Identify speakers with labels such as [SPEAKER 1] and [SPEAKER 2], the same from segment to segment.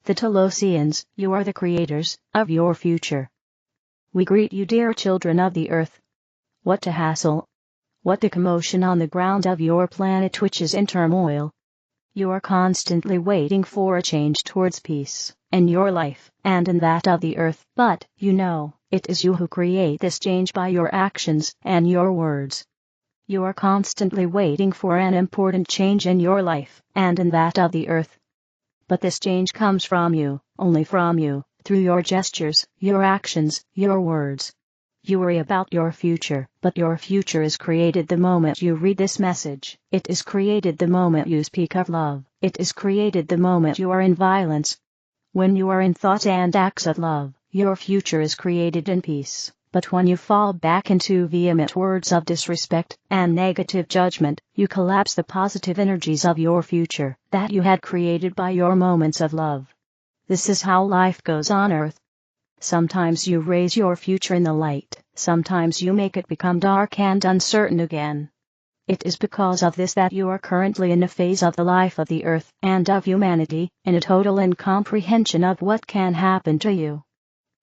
[SPEAKER 1] the Telosians, you are the creators of your future. We greet you, dear children of the earth. What a hassle! What a commotion on the ground of your planet which is in turmoil. You are constantly waiting for a change towards peace, in your life and in that of the earth, but, you know, it is you who create this change by your actions and your words. You are constantly waiting for an important change in your life and in that of the earth. But this change comes from you, only from you, through your gestures, your actions, your words. You worry about your future, but your future is created the moment you read this message. It is created the moment you speak of love. It is created the moment you are in violence. When you are in thought and acts of love, your future is created in peace. But when you fall back into vehement words of disrespect and negative judgment, you collapse the positive energies of your future that you had created by your moments of love. This is how life goes on earth. Sometimes you raise your future in the light, sometimes you make it become dark and uncertain again. It is because of this that you are currently in a phase of the life of the earth and of humanity, in a total incomprehension of what can happen to you.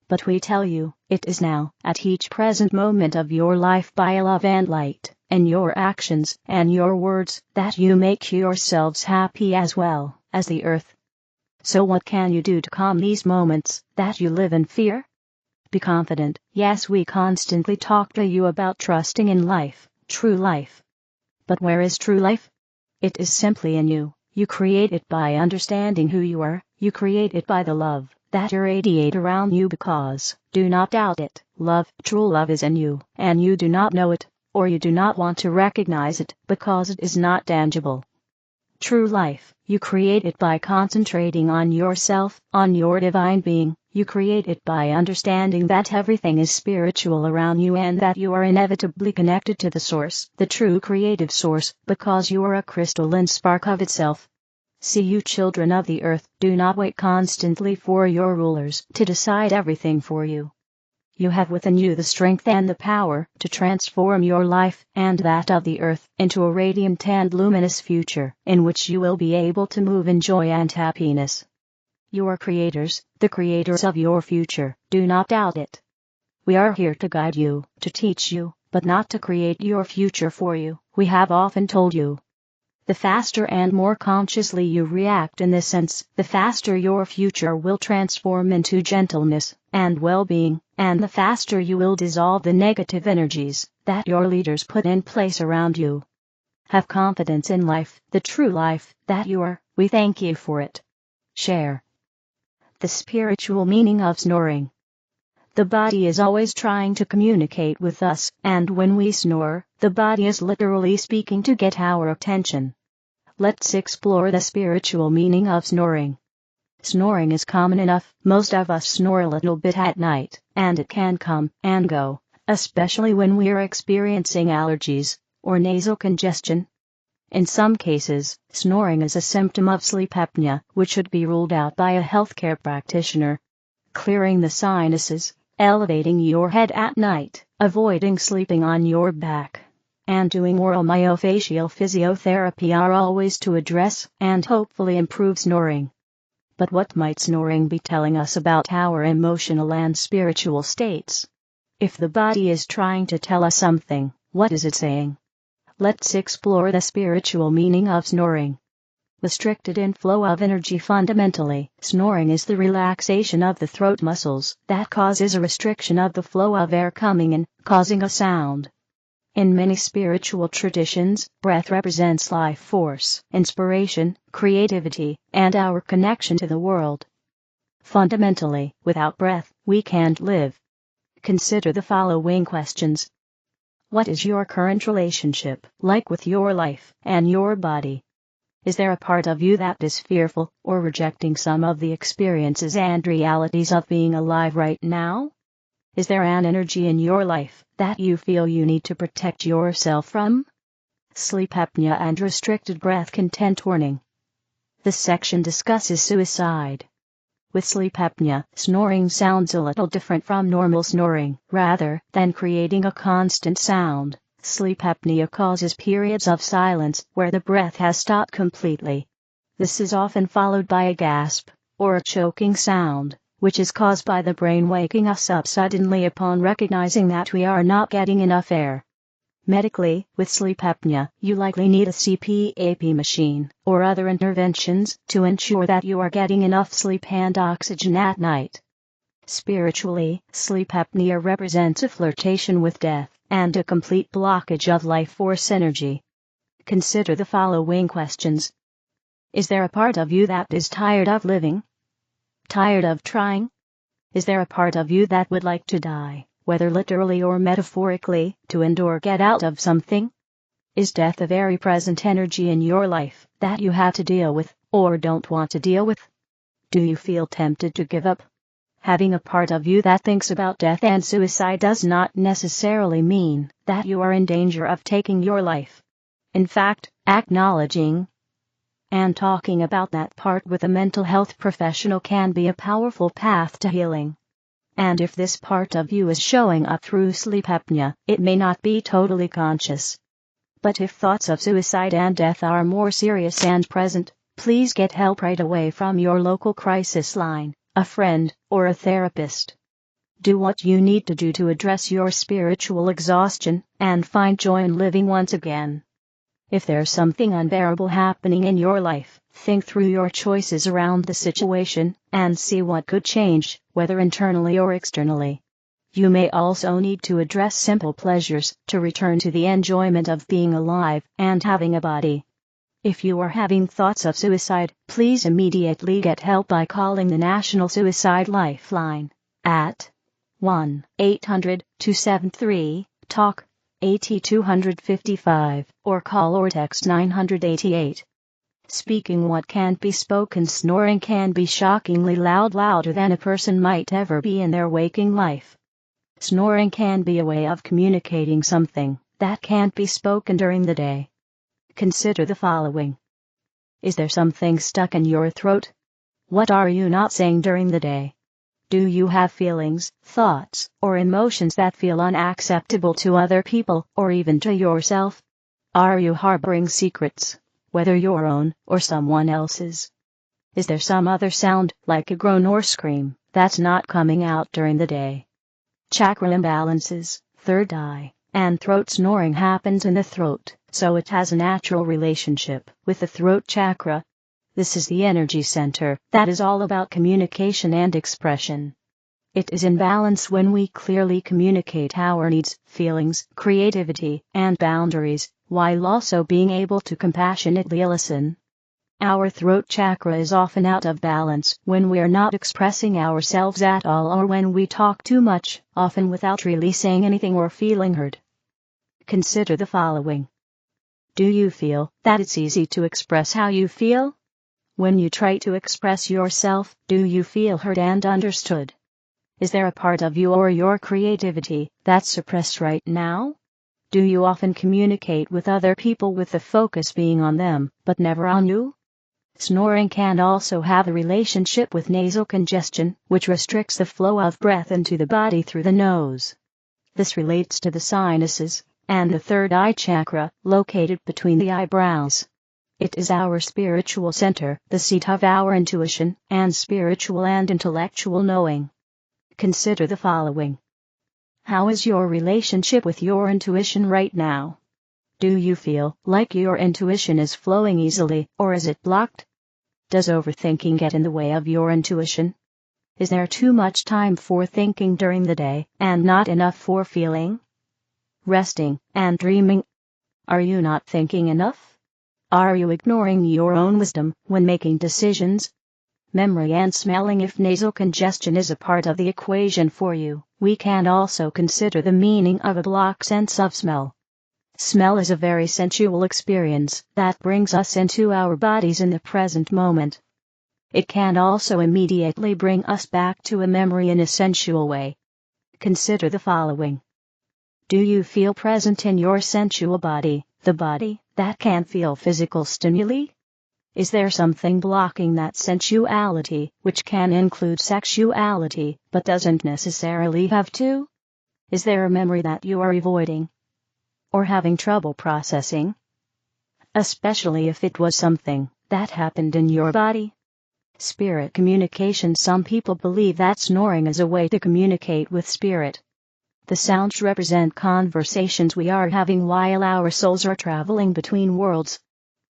[SPEAKER 1] But we tell you, it is now, at each present moment of your life by love and light, in your actions and your words, that you make yourselves happy as well as the earth. So what can you do to calm these moments that you live in fear? Be confident. Yes, we constantly talk to you about trusting in life, true life. But where is true life? It is simply in you. You create it by understanding who you are. You create it by the love that irradiate around you because, do not doubt it, love, true love is in you, and you do not know it, or you do not want to recognize it because it is not tangible. True life, you create it by concentrating on yourself, on your divine being. You create it by understanding that everything is spiritual around you and that you are inevitably connected to the source, the true creative source, because you are a crystalline spark of itself. See, you children of the earth, do not wait constantly for your rulers to decide everything for you. You have within you the strength and the power to transform your life and that of the earth into a radiant and luminous future in which you will be able to move in joy and happiness. You are creators, the creators of your future, do not doubt it. We are here to guide you, to teach you, but not to create your future for you. We have often told you. The faster and more consciously you react in this sense, the faster your future will transform into gentleness and well-being, and the faster you will dissolve the negative energies that your leaders put in place around you. Have confidence in life, the true life that you are. We thank you for it. Share. The spiritual meaning of snoring. The body is always trying to communicate with us, and when we snore, the body is literally speaking to get our attention. Let's explore the spiritual meaning of snoring. Snoring is common enough. Most of us snore a little bit at night, and it can come and go, especially when we're experiencing allergies or nasal congestion. In some cases, snoring is a symptom of sleep apnea, which should be ruled out by a healthcare practitioner. Clearing the sinuses, elevating your head at night, avoiding sleeping on your back, and doing oral myofascial physiotherapy are always to address and hopefully improve snoring. But what might snoring be telling us about our emotional and spiritual states? If the body is trying to tell us something, what is it saying? Let's explore the spiritual meaning of snoring. Restricted inflow of energy. Fundamentally, snoring is the relaxation of the throat muscles that causes a restriction of the flow of air coming in, causing a sound. In many spiritual traditions, breath represents life force, inspiration, creativity, and our connection to the world. Fundamentally, without breath, we can't live. Consider the following questions. What is your current relationship like with your life and your body? Is there a part of you that is fearful or rejecting some of the experiences and realities of being alive right now? Is there an energy in your life that you feel you need to protect yourself from? Sleep apnea and restricted breath content warning. This section discusses suicide. With sleep apnea, snoring sounds a little different from normal snoring. Rather than creating a constant sound, sleep apnea causes periods of silence where the breath has stopped completely. This is often followed by a gasp, or a choking sound, which is caused by the brain waking us up suddenly upon recognizing that we are not getting enough air. Medically, with sleep apnea, you likely need a CPAP machine, or other interventions, to ensure that you are getting enough sleep and oxygen at night. Spiritually, sleep apnea represents a flirtation with death, and a complete blockage of life force energy. Consider the following questions. Is there a part of you that is tired of living? Tired of trying? Is there a part of you that would like to die, whether literally or metaphorically, to end or get out of something? Is death a very present energy in your life that you have to deal with, or don't want to deal with? Do you feel tempted to give up? Having a part of you that thinks about death and suicide does not necessarily mean that you are in danger of taking your life. In fact, acknowledging and talking about that part with a mental health professional can be a powerful path to healing. And if this part of you is showing up through sleep apnea, it may not be totally conscious. But if thoughts of suicide and death are more serious and present, please get help right away from your local crisis line, a friend, or a therapist. Do what you need to do to address your spiritual exhaustion and find joy in living once again. If there's something unbearable happening in your life, think through your choices around the situation and see what could change, whether internally or externally. You may also need to address simple pleasures to return to the enjoyment of being alive and having a body. If you are having thoughts of suicide, please immediately get help by calling the National Suicide Lifeline at 1-800-273-TALK, 8255, or call or text 988. Speaking what can't be spoken. Snoring can be shockingly loud, louder than a person might ever be in their waking life. Snoring can be a way of communicating something that can't be spoken during the day. Consider the following. Is there something stuck in your throat? What are you not saying during the day? Do you have feelings, thoughts, or emotions that feel unacceptable to other people, or even to yourself? Are you harboring secrets, whether your own or someone else's? Is there some other sound, like a groan or scream, that's not coming out during the day? Chakra imbalances, third eye, and throat snoring happens in the throat, so it has a natural relationship with the throat chakra. This is the energy center that is all about communication and expression. It is in balance when we clearly communicate our needs, feelings, creativity, and boundaries, while also being able to compassionately listen. Our throat chakra is often out of balance when we're not expressing ourselves at all, or when we talk too much, often without really saying anything or feeling heard. Consider the following. Do you feel that it's easy to express how you feel? When you try to express yourself, do you feel heard and understood? Is there a part of you or your creativity that's suppressed right now? Do you often communicate with other people with the focus being on them, but never on you? Snoring can also have a relationship with nasal congestion, which restricts the flow of breath into the body through the nose. This relates to the sinuses and the third eye chakra, located between the eyebrows. It is our spiritual center, the seat of our intuition, and spiritual and intellectual knowing. Consider the following. How is your relationship with your intuition right now? Do you feel like your intuition is flowing easily, or is it blocked? Does overthinking get in the way of your intuition? Is there too much time for thinking during the day, and not enough for feeling, resting, and dreaming? Are you not thinking enough? Are you ignoring your own wisdom when making decisions? Memory and smelling. If nasal congestion is a part of the equation for you, we can also consider the meaning of a blocked sense of smell. Smell is a very sensual experience that brings us into our bodies in the present moment. It can also immediately bring us back to a memory in a sensual way. Consider the following. Do you feel present in your sensual body, the body that can feel physical stimuli? Is there something blocking that sensuality, which can include sexuality, but doesn't necessarily have to? Is there a memory that you are avoiding, or having trouble processing? Especially if it was something that happened in your body. Spirit communication. Some people believe that snoring is a way to communicate with spirit. The sounds represent conversations we are having while our souls are traveling between worlds.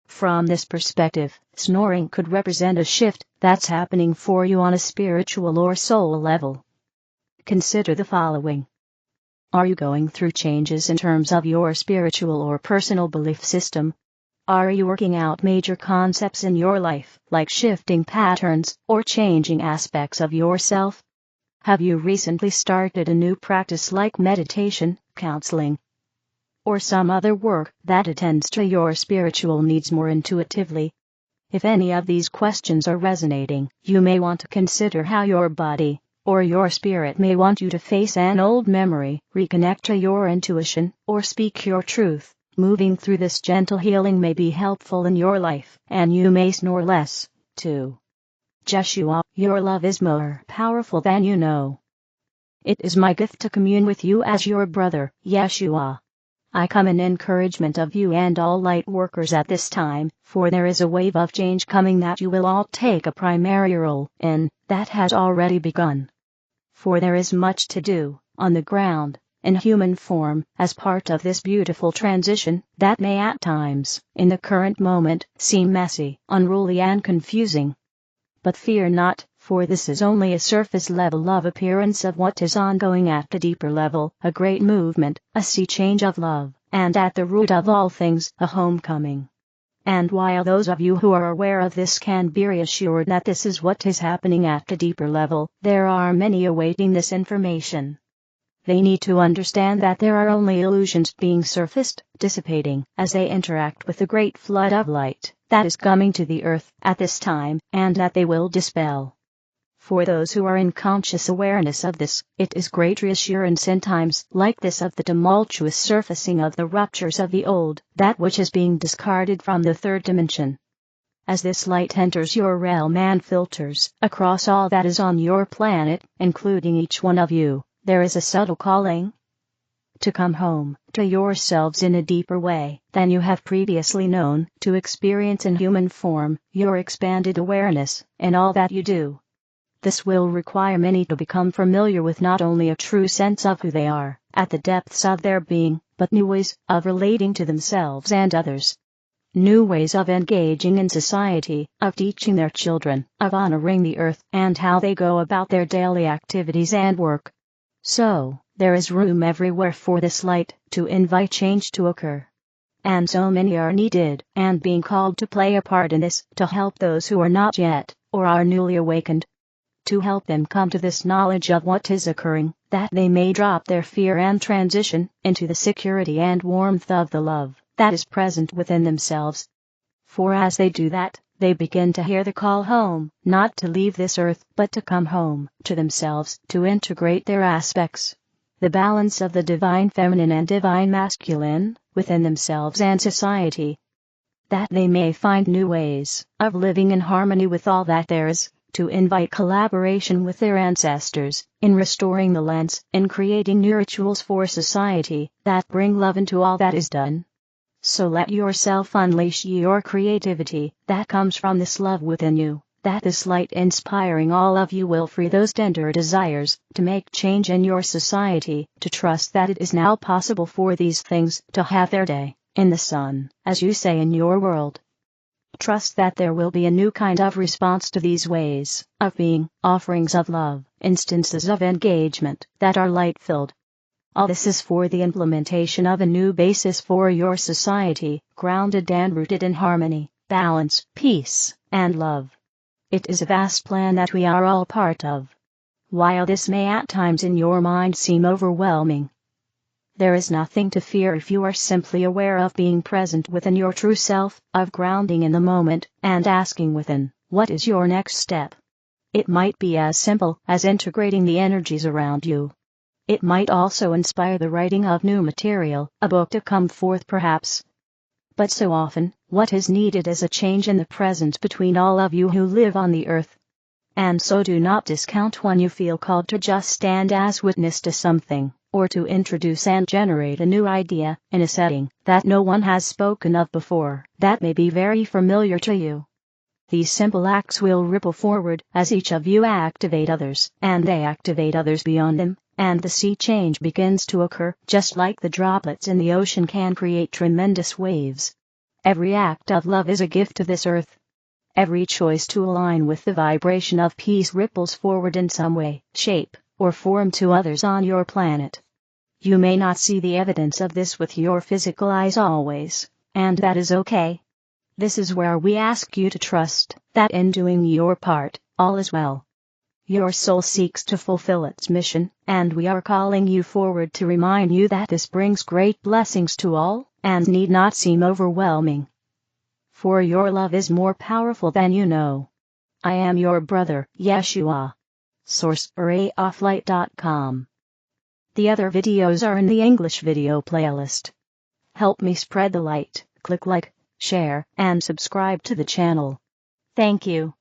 [SPEAKER 1] From this perspective, snoring could represent a shift that's happening for you on a spiritual or soul level. Consider the following. Are you going through changes in terms of your spiritual or personal belief system? Are you working out major concepts in your life, like shifting patterns or changing aspects of yourself? Have you recently started a new practice like meditation, counseling, or some other work that attends to your spiritual needs more intuitively? If any of these questions are resonating, you may want to consider how your body or your spirit may want you to face an old memory, reconnect to your intuition, or speak your truth. Moving through this gentle healing may be helpful in your life, and you may snore less, too. Jeshua, your love is more powerful than you know. It is my gift to commune with you as your brother, Jeshua. I come in encouragement of you and all light workers at this time, for there is a wave of change coming that you will all take a primary role in, that has already begun. For there is much to do, on the ground, in human form, as part of this beautiful transition, that may at times, in the current moment, seem messy, unruly and confusing. But fear not, for this is only a surface level of appearance of what is ongoing at a deeper level, a great movement, a sea change of love, and at the root of all things, a homecoming. And while those of you who are aware of this can be reassured that this is what is happening at a deeper level, there are many awaiting this information. They need to understand that there are only illusions being surfaced, dissipating, as they interact with the great flood of light that is coming to the earth at this time, and that they will dispel. For those who are in conscious awareness of this, it is great reassurance in times like this of the tumultuous surfacing of the ruptures of the old, that which is being discarded from the third dimension. As this light enters your realm and filters across all that is on your planet, including each one of you, there is a subtle calling to come home to yourselves in a deeper way than you have previously known, to experience in human form your expanded awareness in all that you do. This will require many to become familiar with not only a true sense of who they are, at the depths of their being, but new ways of relating to themselves and others. New ways of engaging in society, of teaching their children, of honoring the earth, and how they go about their daily activities and work. So, there is room everywhere for this light to invite change to occur. And so many are needed, and being called to play a part in this, to help those who are not yet, or are newly awakened. To help them come to this knowledge of what is occurring, that they may drop their fear and transition into the security and warmth of the love that is present within themselves. For as they do that, they begin to hear the call home, not to leave this earth, but to come home to themselves, to integrate their aspects, the balance of the divine feminine and divine masculine, within themselves and society. That they may find new ways of living in harmony with all that there is, to invite collaboration with their ancestors, in restoring the lands, in creating new rituals for society, that bring love into all that is done. So let yourself unleash your creativity, that comes from this love within you, that this light inspiring all of you will free those tender desires, to make change in your society, to trust that it is now possible for these things to have their day, in the sun, as you say in your world. Trust that there will be a new kind of response to these ways of being, offerings of love, instances of engagement that are light-filled. All this is for the implementation of a new basis for your society, grounded and rooted in harmony, balance, peace, and love. It is a vast plan that we are all part of. While this may at times in your mind seem overwhelming, there is nothing to fear if you are simply aware of being present within your true self, of grounding in the moment, and asking within, what is your next step? It might be as simple as integrating the energies around you. It might also inspire the writing of new material, a book to come forth perhaps. But so often, what is needed is a change in the present between all of you who live on the earth. And so do not discount when you feel called to just stand as witness to something, or to introduce and generate a new idea, in a setting that no one has spoken of before, that may be very familiar to you. These simple acts will ripple forward as each of you activate others, and they activate others beyond them, and the sea change begins to occur. Just like the droplets in the ocean can create tremendous waves. Every act of love is a gift to this earth. Every choice to align with the vibration of peace ripples forward in some way, shape, or form to others on your planet. You may not see the evidence of this with your physical eyes always, and that is okay. This is where we ask you to trust that in doing your part, all is well. Your soul seeks to fulfill its mission, and we are calling you forward to remind you that this brings great blessings to all, and need not seem overwhelming. For your love is more powerful than you know. I am your brother, Jeshua. Source: arrayoflight.com. The other videos are in the English video playlist. Help me spread the light, click like, share, and subscribe to the channel. Thank you.